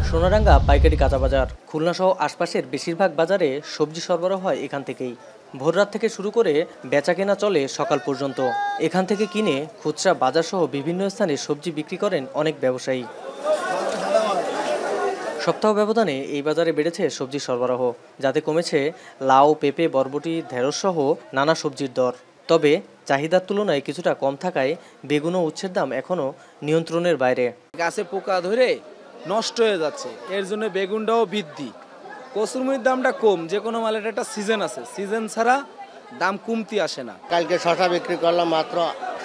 সোনারাঙ্গা পাইকারি কাঁচা বাজার। খুলনা সহ আশপাশের বেশিরভাগ বাজারে সবজি সরবরাহ হয় এখান থেকেই। ভোররাত থেকে শুরু করে বেচাকেনা চলে সকাল পর্যন্ত। এখান থেকে কিনে খুচরা বাজার সহ বিভিন্ন স্থানে সবজি বিক্রি করেন অনেক ব্যবসায়ী। সপ্তাহ ব্যবধানে এই বাজারে বেড়েছে সবজি সরবরাহ, যাতে কমেছে লাউ, পেঁপে, বরবটি, ঢেঁড়স সহ নানা সবজির দর। তবে চাহিদার তুলনায় কিছুটা কম থাকায় বেগুন ও উচ্ছের দাম এখনও নিয়ন্ত্রণের বাইরে। গাছে পোকা ধরে নষ্ট হয়ে যাচ্ছে, এর জন্য বেগুনটাও বৃদ্ধি। কচুরমুড়ির দামটা কম, যে কোনো মালের একটা সিজন আছে, সিজন ছাড়া দাম কমতি আসে না। কালকে শসা বিক্রি করলাম মাত্র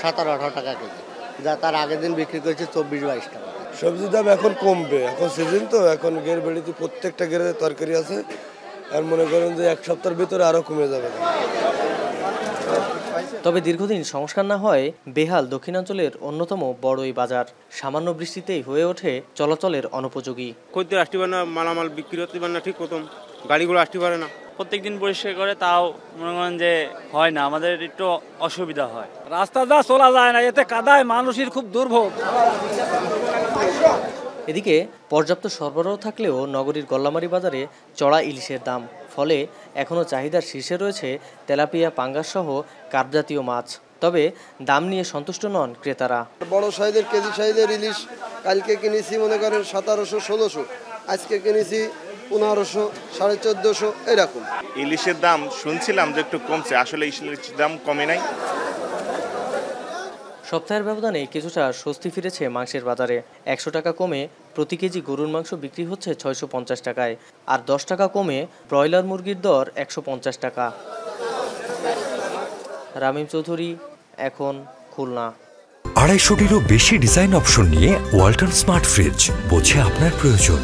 17-18 টাকা কেজি, যা তার আগের দিন বিক্রি করেছি 24-22 টাকা। সবজির দাম এখন কমবে, এখন সিজন তো, এখন গের বেড়িতে প্রত্যেকটা গেরে তরকারি আছে, আর মনে করেন যে এক সপ্তাহের ভিতরে আরো কমে যাবে। তবে দীর্ঘদিন সংস্কার না হয় বেহাল দক্ষিণাঞ্চলের অন্যতম বড় এই বাজার সামান্য বৃষ্টিতেই হয়ে ওঠে চলাচলের অনুপযোগী। খদ্দের আসতে পারে না, মালামাল বিক্রি হতে পারে না ঠিক মতন, গাড়িগুলো আসতে পারে না। প্রত্যেকদিন পরিষ্কার করে, তাও মনে করেন যে হয় না, আমাদের একটু অসুবিধা হয়। রাস্তা যা চলা যায় না, এতে কাদায় মানুষের খুব দুর্ভোগ। এদিকে পর্যাপ্ত সরবরাহ থাকলেও নগরীর গল্লামারী বাজারে চড়া ইলিশের দাম, ফলে এখনও চাহিদার শীর্ষে রয়েছে তেলাপিয়া, পাঙ্গাস সহ কার্পজাতীয় মাছ। তবে দাম নিয়ে সন্তুষ্ট নন ক্রেতারা। বড় সাইজের কেজি সাইজের ইলিশ কালকে কিনেছি মনে করেন 1700-1600, আজকে কিনেছি 1500, 1450 এরকম। ইলিশের দাম শুনছিলাম যে একটু কমছে, আসলে ইলিশের দাম কমে নাই। সপ্তাহের ব্যবধানে কিছুটা স্বস্তি ফিরেছে মাংসের বাজারে। 100 টাকা কমে প্রতি কেজি গরুর মাংস বিক্রি হচ্ছে 650 টাকায়, আর 10 টাকা কমে ব্রয়লার মুরগির দর 150 টাকা। রামিম চৌধুরী, এখন, খুলনা। 250-টিরও বেশি ডিজাইন অপশন নিয়ে ওয়ালটন স্মার্ট ফ্রিজ, বোঝে আপনার প্রয়োজন।